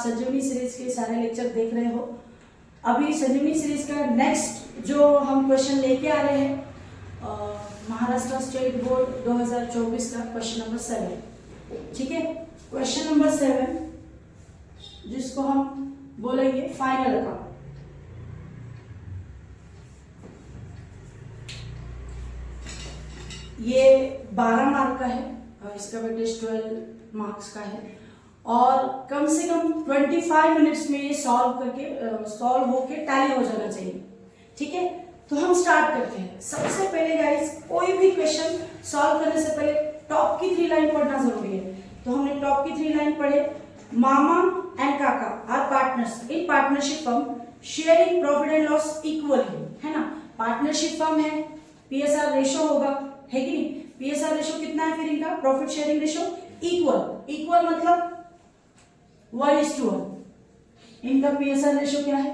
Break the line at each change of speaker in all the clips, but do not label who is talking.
संजीवनी series के सारे lecture देख रहे हो। अभी संजीवनी सीरीज का नेक्स्ट जो हम क्वेश्चन लेके आ रहे हैं महाराष्ट्र स्टेट बोर्ड 2024 का क्वेश्चन नंबर 7। ठीक है, क्वेश्चन नंबर 7 जिसको हम बोलेंगे फाइनल अकाउंट। ये 12 मार्क का है और इसका वेटेज 12 मार्क्स का है और कम से कम 25 मिनट्स में ये सॉल्व होके टैली हो जाना चाहिए। ठीक है, तो हम स्टार्ट करते हैं। सबसे पहले गाइस, कोई भी क्वेश्चन सॉल्व करने से पहले टॉप की 3 लाइन पढ़ना जरूरी है। तो हमने टॉप की 3 लाइन पढ़े। Mama and kaka are partners in partnership firm sharing profit and loss equally, है ना। पार्टनरशिप फर्म है, पीएसआर रेशो होगा, है कि नहीं। पीएसआर रेशो कितना है फिर इनका, प्रॉफिट शेयरिंग रेशो इक्वल मतलब 1:1। इनका पीएसआर रेशो क्या है,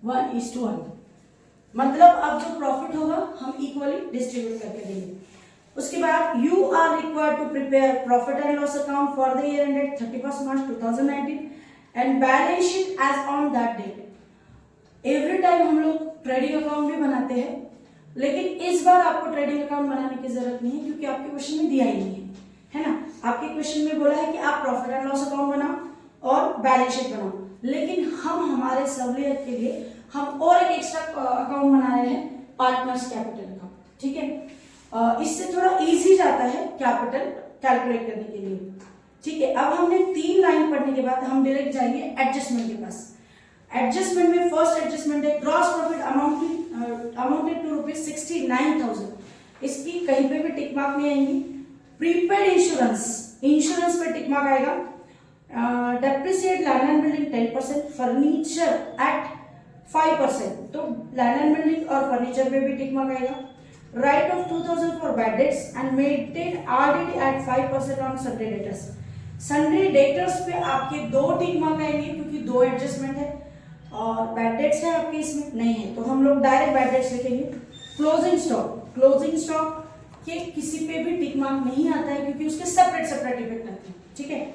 1:1। मतलब अब जो प्रॉफिट होगा हम इक्वली डिस्ट्रीब्यूट करके देंगे। उसके बाद you are required to prepare profit and loss account for the year ended 31 March 2019 and balance sheet as on that date. Every time हम लोग ट्रेडिंग अकाउंट भी बनाते हैं, लेकिन इस बार आपको ट्रेडिंग अकाउंट बनाने की जरूरत नहीं है क्योंकि आपके क्वेश्चन में दिया ही नहीं है ना। आपके क्वेश्चन में बोला है कि आप प्रॉफिट एंड लॉस अकाउंट बनाओ और बैलेंस शीट बनाओ, लेकिन हम हमारे सहूलियत के लिए हम और एक एक्स्ट्रा अकाउंट बना रहे हैं, पार्टनर्स कैपिटल अकाउंट। ठीक है, इससे थोड़ा इजी जाता है कैपिटल कैलकुलेट करने के लिए। ठीक है, अब हमने 3 लाइन पढ़ने के बाद हम डायरेक्ट जाएंगे एडजस्टमेंट के पास। एडजस्टमेंट में फर्स्ट एडजस्टमेंट है ग्रॉस प्रॉफिट अमाउंटेड टू ₹69,000। इसकी कहीं पे भी टिक मार्क नहीं आएंगी। प्रीपेड इंश्योरेंस पे टिक मार्क आएगा। Depreciate land and building 10%, furniture at 5%, तो लैंड एंड बिल्डिंग और फर्नीचर पे भी टिक मार्क आएगा। Write off 2,000 for bad debts and maintain RDD at 5% on sundry debtors. Sundry debtors पे आपके 2 टिक मार्क आएंगे क्योंकि 2 एडजस्टमेंट है और बैड डेट्स है आपके इसमें नहीं है, तो हम लोग डायरेक्ट बैड डेट्स लिखेंगे। क्लोजिंग स्टॉक के किसी पे भी टिक मार्क नहीं आता है क्योंकि उसके सेपरेट इफेक्ट आते हैं। ठीक है,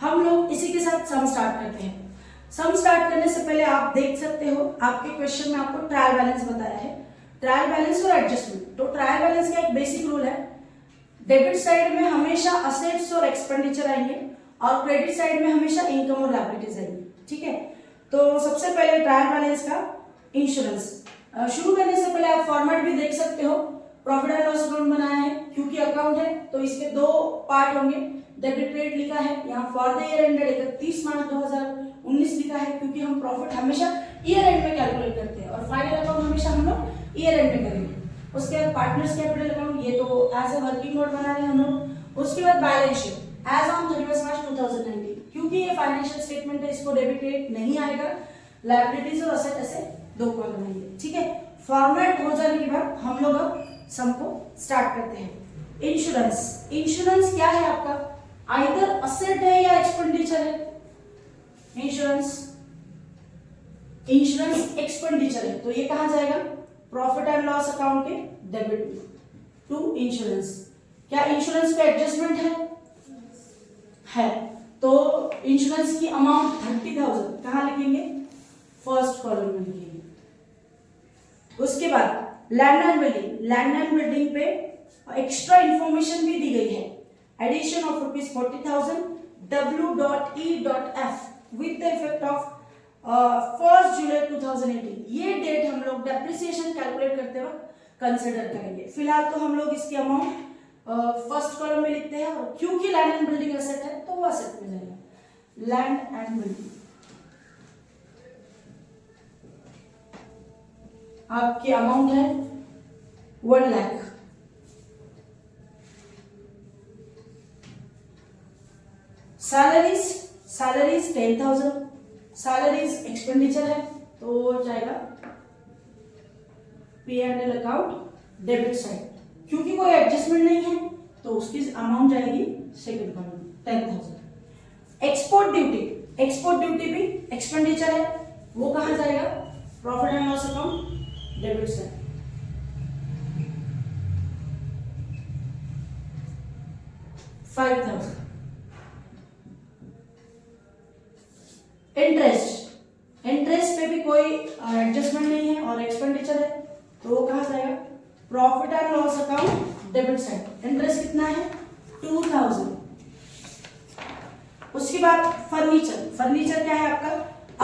हम लोग इसी के साथ सम स्टार्ट करते हैं। सम स्टार्ट करने से पहले आप देख सकते हो आपके क्वेश्चन में आपको ट्रायल बैलेंस बताया है, ट्रायल बैलेंस और एडजस्टमेंट। तो ट्रायल बैलेंस का एक बेसिक रूल है, डेबिट साइड में हमेशा असेट्स और एक्सपेंडिचर आएंगे और क्रेडिट साइड में हमेशा इनकम और लायबिलिटीज आएंगे। ठीक है, तो सबसे पहले ट्रायल बैलेंस का इंश्योरेंस। शुरू करने से पहले आप फॉर्मेट भी देख सकते हो। प्रॉफिट एंड लॉस अकाउंट बनाया है क्योंकि अकाउंट है तो इसके 2 पार्ट होंगे। डेबिट क्रेडिट लिखा है, यहाँ for the year ended 31 March 2019 लिखा है क्योंकि हम प्रॉफिट हमेशा ईयर एंड में कैलकुलेट करते हैं और फाइनल अकाउंट हमेशा हम लोग ईयर एंड में करेंगे। उसके बाद पार्टनर्स कैपिटल अकाउंट, ये तो एज ए वर्किंग नोट बना रहे हैं हम लोग। उसके बाद balance sheet as on 31 March 2019, क्योंकि ये फाइनेंशियल स्टेटमेंट है इसको डेबिट क्रेडिट नहीं आएगा, लायबिलिटीज और असेट ऐसे 2 कॉलम बनाएंगे। ठीक है, फॉर्मेट हो जाने के बाद हम लोग अब सम को स्टार्ट करते हैं। इंश्योरेंस क्या है आपका, आइदर असेट है या एक्सपेंडिचर है। इंश्योरेंस एक्सपेंडिचर है तो ये कहां जाएगा, प्रॉफिट एंड लॉस अकाउंट के डेबिट टू इंश्योरेंस। क्या इंश्योरेंस पे एडजस्टमेंट है तो इंश्योरेंस की अमाउंट 30,000 कहां लिखेंगे, फर्स्ट कॉलम में लिखेंगे। उसके बाद लैंड एंड बिल्डिंग पे एक्स्ट्रा इंफॉर्मेशन भी दी गई है। Addition of ₹40,000 W.E.F with the effect of 1 July 2018। ये डेट हम लोग डेप्रिसिएशन कैलकुलेट करते वक्त कंसिडर करेंगे। फिलहाल तो हम लोग इसकी अमाउंट फर्स्ट कॉलम में लिखते हैं और क्योंकि लैंड एंड बिल्डिंग एसेट है तो वो एसेट में जाएगा। लैंड एंड बिल्डिंग आपकी अमाउंट है 1 लाख। सैलरीज 10,000, सैलरीज एक्सपेंडिचर है तो जाएगा P&L अकाउंट डेबिट साइड, क्योंकि कोई एडजस्टमेंट नहीं है तो उसकी अमाउंट जाएगी सेकंड कॉलम 10,000। एक्सपोर्ट ड्यूटी भी एक्सपेंडिचर है, वो कहां जाएगा, profit and loss account debit side. $5,000। Adjustment नहीं है और एक्सपेंडिचर है, तो वो कहा जाएगा profit and loss account debit side. Interest कितना है 2000। उसके बाद फर्नीचर, फर्नीचर क्या है आपका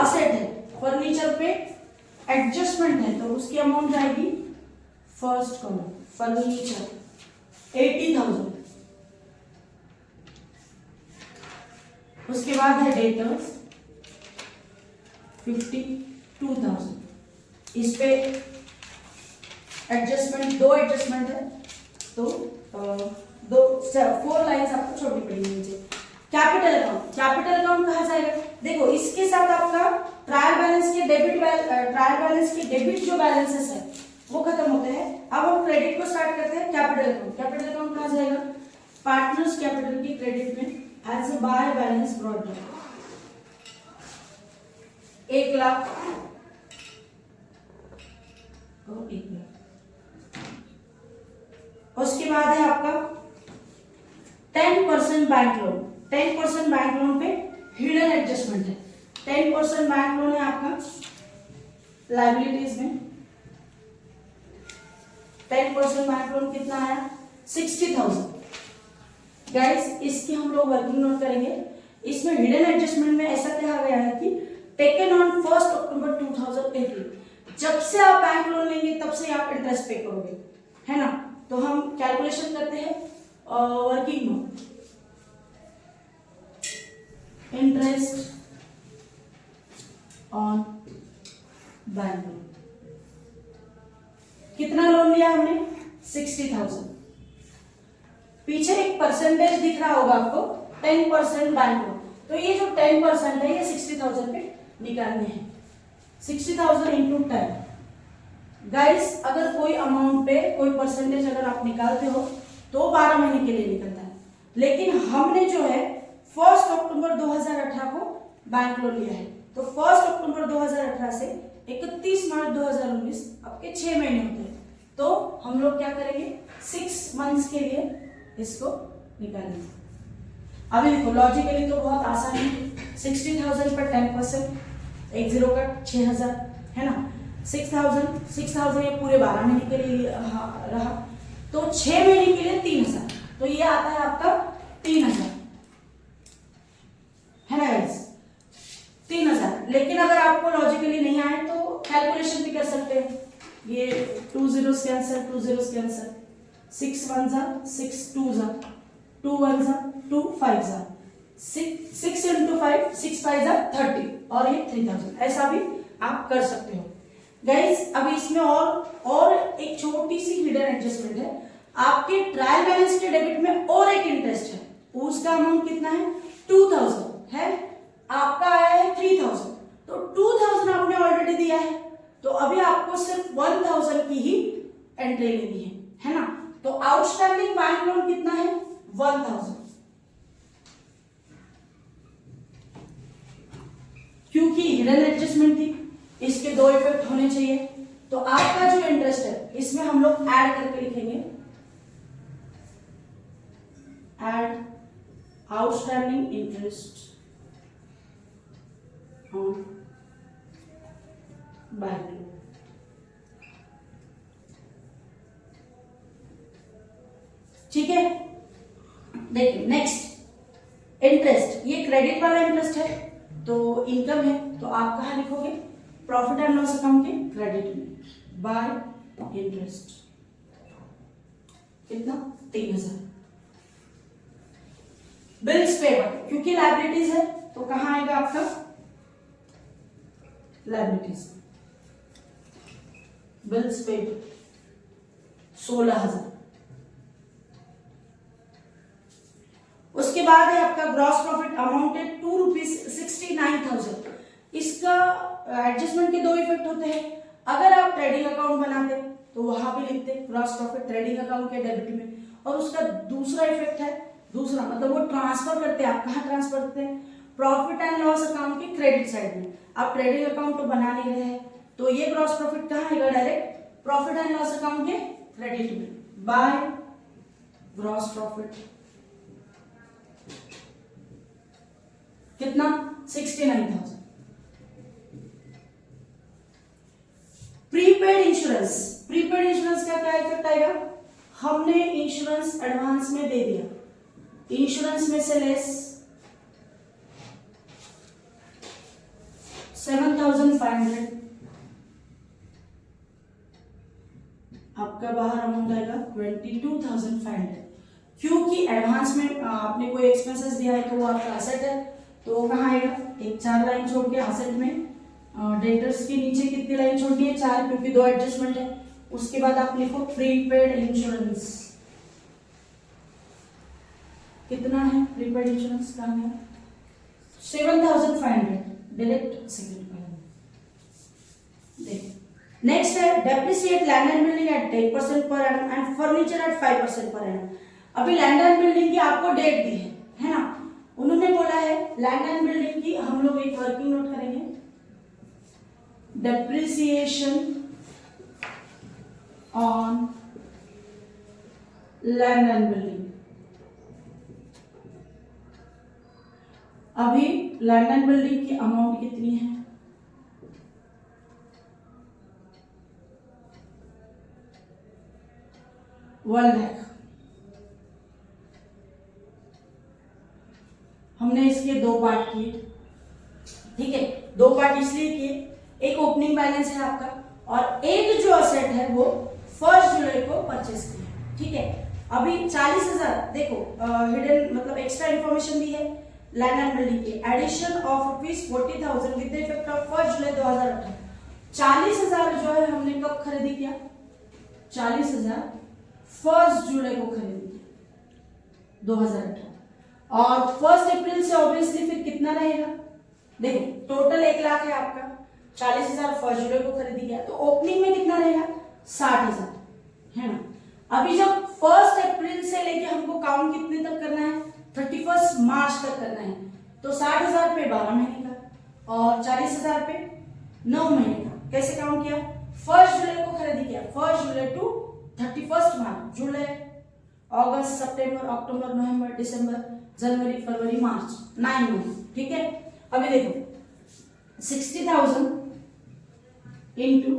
असेट है, फर्नीचर पे एडजस्टमेंट है तो उसकी अमाउंट आएगी फर्स्ट कॉलम फर्नीचर 80,000। उसके बाद है डेटर्स 52,000। इस पे एडजस्टमेंट, दो एडजस्टमेंट है तो 4 लाइन्स आपको छोड़नी पड़ेगी नीचे। कैपिटल अकाउंट, कैपिटल अकाउंट कहा जाएगा, देखो इसके साथ आपका ट्रायल बैलेंस के डेबिट जो बैलेंसेस है वो खत्म होते हैं। अब हम क्रेडिट को स्टार्ट करते हैं। कैपिटल अकाउंट, कैपिटल अकाउंट कहा जाएगा पार्टनर्स कैपिटल की क्रेडिट में as a by balance brought down 1 lakh और 1 लाख। उसके बाद है आपका 10% बैंक लोन। 10% बैंक लोन पे हिडन एडजस्टमेंट है। 10% बैंक लोन है आपका लायबिलिटीज में। 10% बैंक लोन कितना आया 60,000। गाइस इसकी हम लोग वर्किंग नोट करेंगे। इसमें हिडन एडजस्टमेंट में ऐसा कहा गया है कि टेकन ऑन 1 अक्टूबर 2018, जब से आप बैंक लोन लेंगे तब से आप इंटरेस्ट पे करोगे, है ना। तो हम कैलकुलेशन करते हैं working note. Interest on bank loan, कितना लोन लिया हमने 60,000। पीछे एक परसेंटेज दिख रहा होगा आपको 10% बैंक लोन, तो ये जो 10% है ये 60,000 पे निकालने हैं। 60,000 इंटू 10। गाइस अगर कोई अमाउंट पे कोई परसेंटेज अगर आप निकालते हो तो 12 महीने के लिए निकलता है, लेकिन हमने जो है 1 अक्टूबर 2018 को बैंक लोन लिया है, तो 1 अक्टूबर 2018 से 31 मार्च 2019 आपके 6 महीने होते हैं। तो हम लोग क्या करेंगे 6 मंथ्स के लिए इसको निकालेंगे। अभी देखो लॉजिकली तो बहुत आसान है। 60,000 पर 10%, एक जीरो कट 6,000 है ना। 6,000 ये पूरे 12 महीने के लिए रहा, तो 6 महीने के लिए 3,000, तो ये आता है आपका 3,000, है ना गाइस 3,000। लेकिन अगर आपको लॉजिकली नहीं आए तो कैलकुलेशन भी कर सकते हैं। ये 2 zeros cancer, 2 zeros cancer, 6 1s 6 2s 2 1s 2 5s 6 into 5 6 5s 30 और ये 3,000, ऐसा भी आप कर सकते हो गाइस। अब इसमें और एक छोटी सी हिडन एडजस्टमेंट है। आपके ट्रायल बैलेंस के डेबिट में और एक इंटरेस्ट है, उसका अमाउंट कितना है 2,000 है, आपका आया है 3,000, तो 2,000 आपने ऑलरेडी दिया है, तो अभी आपको सिर्फ 1,000 की ही एंट्री लेनी है ना। तो आउटस्टैंडिंग बैंक लोन कितना है 1,000, क्योंकि हिडन एडजस्टमेंट थी, इसके 2 इफेक्ट होने चाहिए। तो आपका जो इंटरेस्ट है इसमें हम लोग ऐड करके लिखेंगे, add outstanding interest on bank loan. ठीक है, देखिए नेक्स्ट इंटरेस्ट, ये क्रेडिट वाला इंटरेस्ट है तो इनकम है, तो आप कहाँ लिखोगे प्रॉफिट एंड लॉस अकाउंट के क्रेडिट में बाय इंटरेस्ट, कितना 3,000। बिल्स पेबल, क्योंकि लायबिलिटीज है तो कहां आएगा आपका लायबिलिटीज, बिल्स पेबल 16,000। उसके बाद है आपका ग्रॉस प्रॉफिट अमाउंटेड ₹269,000। इसका एडजस्टमेंट के 2 इफेक्ट होते हैं। अगर आप ट्रेडिंग अकाउंट बनाते तो वहां भी लिखते ग्रॉस प्रॉफिट ट्रेडिंग अकाउंट के डेबिट में, और उसका दूसरा इफेक्ट है, दूसरा मतलब वो ट्रांसफर करते हैं, आप कहाँ ट्रांसफर करते हैं प्रॉफिट एंड लॉस अकाउंट के क्रेडिट साइड में। आप ट्रेडिंग अकाउंट तो बना नहीं रहे हैं, तो ये ग्रॉस प्रॉफिट कहाँ आएगा direct profit and loss account के क्रेडिट में बाय ग्रॉस प्रॉफिट, कितना 69,000। इंश्योरेंस, प्रीपेड इंश्योरेंस का क्या इफेक्ट आएगा? हमने इंश्योरेंस एडवांस में दे दिया, इंश्योरेंस में से लेस 7,500, आपका बाहर अमाउंट आएगा 22,500, क्योंकि एडवांस में आपने कोई एक्सपेंसेस दिया है तो वो आपका असेट है, तो वो कहाँ आएगा? एक 4 लाइन छोड़ के असेट में डेटर्स के नीचे कितनी लाइन छोड़नी है? 4, क्योंकि 2 एडजस्टमेंट है। उसके बाद आप लिखो प्रीपेड इंश्योरेंस, कितना है प्रीपेड इंश्योरेंस? कहाँ है? 7,500, डायरेक्ट सेकंड कॉलम। देखो नेक्स्ट है depreciate land and building at 10% per annum and furniture at 5% per annum. अभी लैंड एंड बिल्डिंग की आपको डेट दी है ना? उन्होंने बोला है लैंड एंड बिल्डिंग की, हम लोग एक वर्किंग नोट करेंगे, depreciation on land and building. अभी लैंड एंड बिल्डिंग की अमाउंट कितनी है? $1 लाख। हमने इसके 2 पार्ट किए, ठीक है? 2 पार्ट इसलिए किए, एक ओपनिंग बैलेंस है आपका और एक जो असेट है वो 1 जुलाई को परचेस किया, ठीक है? अभी 40,000, देखो हिडन मतलब एक्स्ट्रा इंफॉर्मेशन दी है लैंड एंड बिल्डिंग की, addition of ₹40,000 with effect of 1 July 2018। 40,000 जो है हमने कब खरीदी किया? 40,000 1 जुलाई को खरीदी किया 2018, और 1 अप्रैल से ऑब्वियसली फिर कितना रहेगा? देखो टोटल 1 लाख है आपका, 40,000 1 जुलाई को खरीदी किया, तो ओपनिंग में कितना रहेगा? 60,000, है ना? अभी जब 1 अप्रैल से लेके हमको काउंट कितने तक करना है? 31 मार्च तक करना है, तो 60,000 पे 12 महीने का और 40,000 पे 9 महीने का। कैसे काउंट किया? 1 जुलाई को खरीदी किया, 1 जुलाई टू 31 मार्च, जुलाई अगस्त सितंबर अक्टूबर नवंबर दिसंबर जनवरी फरवरी मार्च, 9 महीने, ठीक है? अभी देखो 60,000 इंटू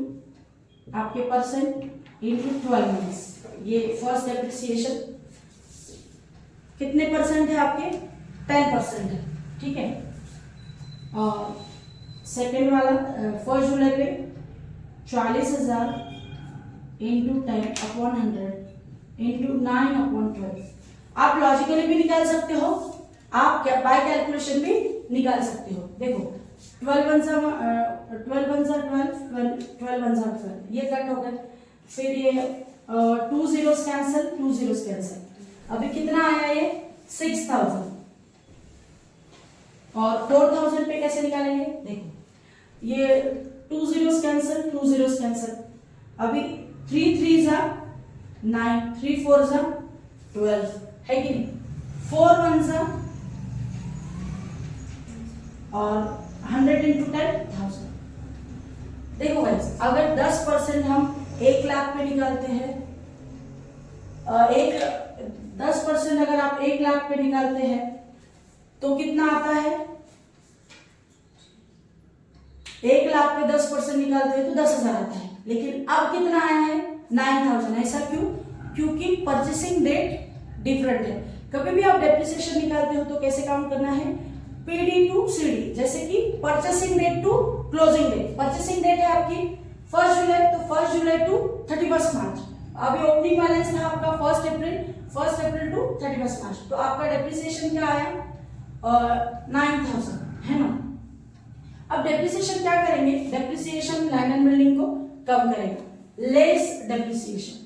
आपके परसेंट इंटू 12 मंथ्स, ये फर्स्ट डेप्रिसिएशन कितने परसेंट है आपके? 10% है, ठीक है? और सेकेंड वाला 1 जुलाई पे 40,000 इंटू 10/100 इंटू 9/12। आप लॉजिकली भी निकाल सकते हो, आप बाय कैलकुलेशन भी निकाल सकते हो। देखो 12 1 जा 12, ये कट हो गए, फिर ये 2 zeros कैंसिल, 2 zeros कैंसिल, अभी कितना आया? ये 6,000 और 4,000 पे कैसे निकालेंगे? देखो ये 2 zeros कैंसिल, 2 zeros कैंसिल, अभी 3 3 जा 9, 3 4 जा 12, है कि नहीं? 4 1 जा और 100 इंटू 10,000। देखो गाइस, अगर 10% हम 1 लाख पे निकालते हैं, 10% अगर आप 1 लाख पे निकालते हैं तो कितना आता है? 1 लाख पे 10% निकालते हैं तो 10,000 आता है, लेकिन अब कितना आया है? 9,000। ऐसा क्यों? क्योंकि परचेसिंग डेट डिफरेंट है। कभी भी आप डेप्रिसिएशन निकालते हो तो कैसे काउंट करना है? पीडी टू सीडी, जैसे कि purchasing date to closing date. Purchasing date है आपकी 1 जुलाई, तो 1 जुलाई टू 31 मार्च। अभी ओपनिंग बैलेंस था आपका 1 अप्रैल टू 31 मार्च, तो आपका डेप्रिसिएशन क्या आया? 9,000, है ना? अब डेप्रिसिएशन क्या करेंगे? डेप्रिसिएशन लैंड एंड बिल्डिंग को कम करेगा, less depreciation.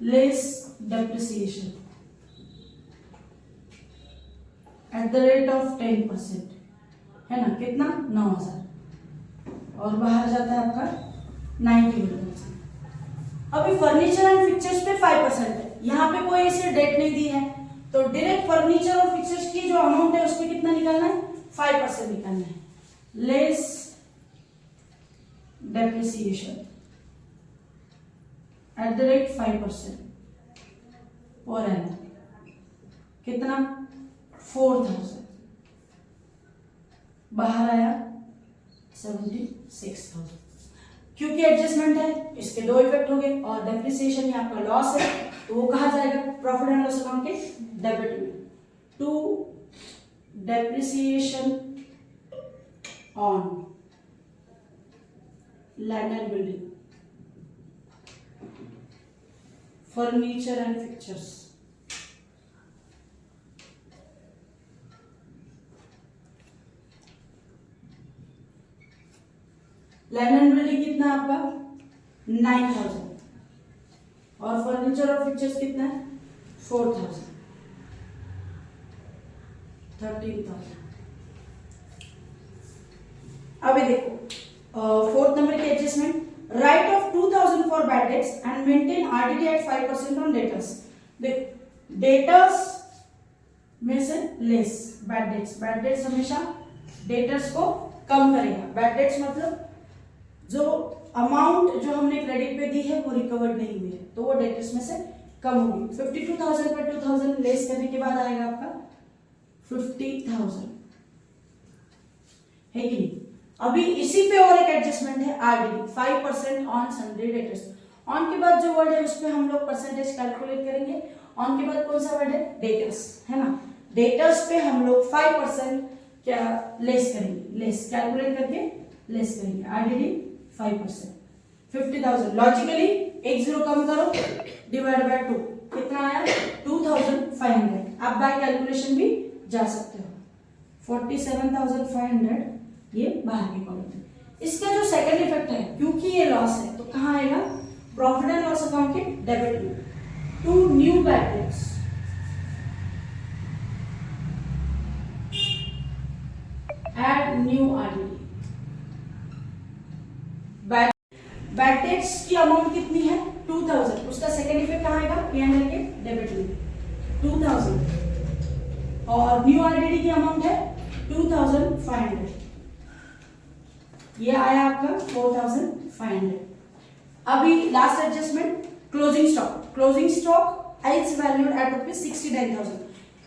Less depreciation at the rate of 10%, है ना? कितना? 9,000 और बाहर जाता है आपका 90%। अभी फर्नीचर एंड फिक्चर्स पे 5% है, यहाँ पे कोई ऐसे डेट नहीं दी है, तो डायरेक्ट फर्नीचर और फिक्चर्स की जो अमाउंट है उसमें कितना निकालना है? 5% निकालना है। Less depreciation at the rate 5% per annum, कितना? 4,000। बाहर आया 76,000। क्योंकि एडजस्टमेंट है इसके दो इफेक्ट हो गए, और डेप्रिसिएशन ये आपका लॉस है तो वो कहा जाएगा प्रॉफिट एंड लॉस अकाउंट के डेबिट में। To depreciation on land and building, furniture and fixtures. Land and building कितना है आपका 9,000, और फर्नीचर और फिक्चर्स कितना है 4,000, 13,000। अभी देखो फोर्थ नंबर की adjustment, write off 2,000 for bad debts and maintain RDD at 5% on debtors. देखो डेटर्स में से लेस बैड डेट्स हमेशा डेटर्स को कम करेगा। बैड डेट्स मतलब जो अमाउंट जो हमने क्रेडिट पे दी है वो रिकवर्ड नहीं हुई है तो वो डेटर्स में से कम होगी। 52,000 पर 2,000 लेस करने के बाद आएगा आपका 50,000, है कि नहीं। अभी इसी पे और एक एडजस्टमेंट है RDD 5% on sundry debtors. On के बाद जो वर्ड है उस पे हम लोग परसेंटेज कैलकुलेट करेंगे। ऑन के बाद कौन सा वर्ड है डेटर्स, है ना। डेटर्स पे हम लोग 5% क्या लेस करेंगे, लेस कैलकुलेट करके लेस करेंगे। आरडीडी 5%, 50,000। लॉजिकली एक जीरो कम करो, डिवाइड बाय 2 कितना आया 2,500। आप बाय कैलकुलेशन भी जा सकते हो। 47,500 ये बाहर की कॉलम है। इसका जो सेकंड इफेक्ट है, क्योंकि ये लॉस है तो कहाँ आएगा प्रॉफिट एंड लॉस अकाउंट के डेबिट में। To new bad debts, add new RDD. Bad debts की अमाउंट कितनी है 2,000, उसका सेकंड इफेक्ट कहाँ आएगा पीएनएल के डेबिट में 2,000, और न्यू आरडीडी की अमाउंट है 2,500, ये आया आपका 4,500। अभी last adjustment closing stock. Closing stock is valued at ₹69,000।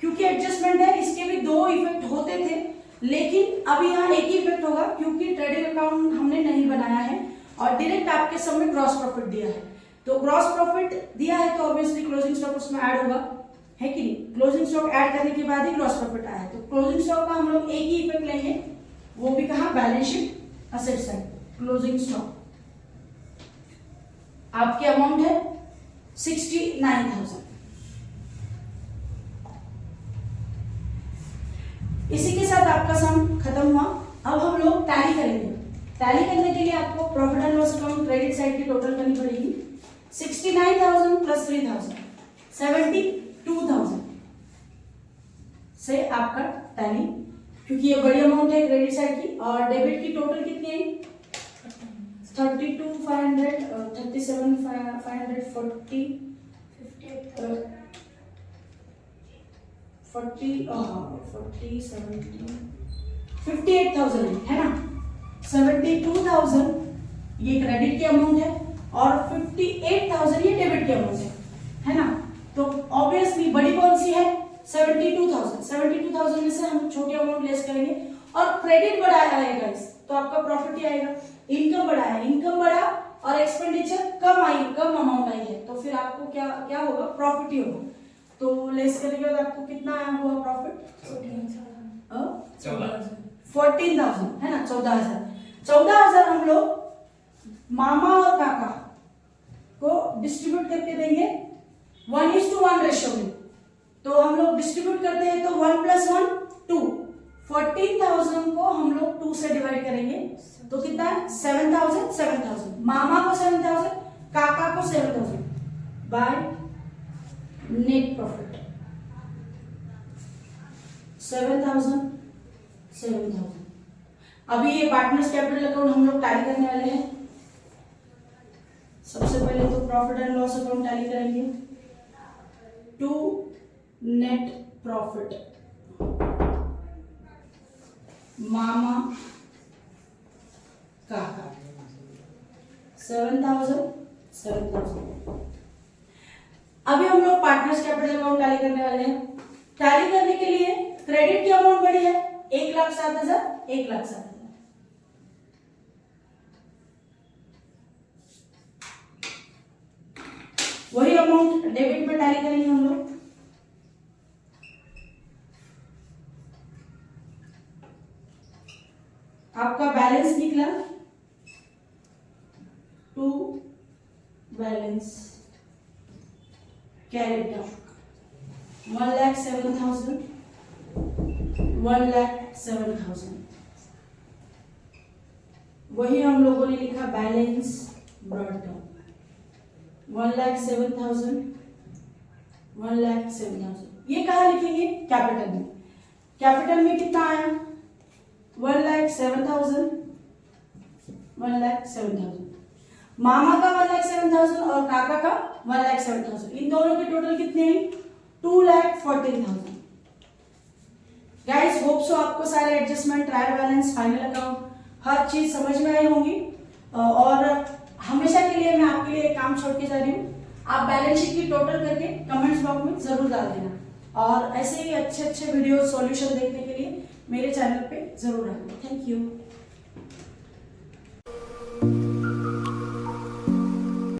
क्योंकि एडजस्टमेंट है इसके भी दो इफेक्ट होते थे, लेकिन अभी यहाँ एक ही इफेक्ट होगा क्योंकि ट्रेडिंग अकाउंट हमने नहीं बनाया है और डायरेक्ट आपके सब में ग्रॉस प्रॉफिट दिया है। तो ग्रॉस प्रॉफिट दिया है तो ऑब्वियसली क्लोजिंग स्टॉक उसमें ऐड होगा, है कि नहीं। क्लोजिंग स्टॉक ऐड करने के बाद ही ग्रॉस प्रॉफिट आया है, तो क्लोजिंग स्टॉक का हम लोग एक ही इफेक्ट लेंगे, वो भी कहाँ balance sheet asset side. Closing stock आपके अमाउंट है 69,000। इसी के साथ आपका सम खत्म हुआ। अब हम लोग टैली करेंगे। टैली करने के लिए आपको profit and loss account credit side की टोटल करनी पड़ेगी। 69,000 प्लस 3,000 72,000 से आपका टैली, क्योंकि ये बड़ी अमाउंट है क्रेडिट साइड की। और डेबिट की टोटल कितनी है 32,500 37,500 58,000 है ना। 72,000 ये क्रेडिट की अमाउंट है और 58,000 ये डेबिट की अमाउंट है ना। तो ऑब्वियसली बड़ी कौन सी है 72,000 में से हम छोटी अमाउंट लेस करेंगे और क्रेडिट बड़ा आएगा इस, तो आपका प्रॉफिट ही आएगा। इनकम बढ़ा है, इनकम बढ़ा और एक्सपेंडिचर कम अमाउंट आई है, तो फिर आपको क्या होगा प्रॉफिट ही होगा। तो लेस करने के बाद आपको कितना आया हुआ प्रॉफिट 14,000 है ना। 14,000 हम लोग मामा और काका को डिस्ट्रीब्यूट करके देंगे 1:1 रेशियो में। तो हम लोग डिस्ट्रीब्यूट करते हैं तो 1 + 1 2। 14,000 को हम लोग 2 से डिवाइड करेंगे तो कितना है 7,000। मामा को 7,000, काका को 7,000 बाय नेट प्रॉफिट 7,000। अभी ये पार्टनर्स कैपिटल अकाउंट हम लोग टैली करने वाले हैं। सबसे पहले तो profit and loss account tally करेंगे। टू नेट प्रॉफिट मामा काका 7,000। अभी हम लोग पार्टनर्स कैपिटल अकाउंट टैली करने वाले हैं। टैली करने के लिए क्रेडिट की अमाउंट बड़ी है 1 1,07,000, 1,07,000। वही अमाउंट डेबिट में टैली करेंगे हम लोग। आपका बैलेंस निकला टू बैलेंस कैरिड डाउन 1,07,000, 1,07,000। वही हम लोगों ने लिखा बैलेंस ब्रॉट डाउन 1,07,000, 1,07,000। ये कहाँ लिखेंगे? कैपिटल में। कैपिटल में कितना आया? 1,07,000, 1,07,000। मामा का 1,07,000 और काका का 1,07,000। इन दोनों के टोटल कितने हैं? 2,14,000। गाइस होप सो आपको सारे adjustment, trial balance, final account हर चीज समझ में आई होंगी। और हमेशा के लिए मैं आपके लिए एक काम छोड़ के जा रही हूँ, आप बैलेंस शीट की टोटल करके कमेंट्स बॉक्स में जरूर डाल देना। और ऐसे ही अच्छे अच्छे वीडियो सॉल्यूशन देखने के लिए मेरे चैनल पे जरूर आना। Thank you.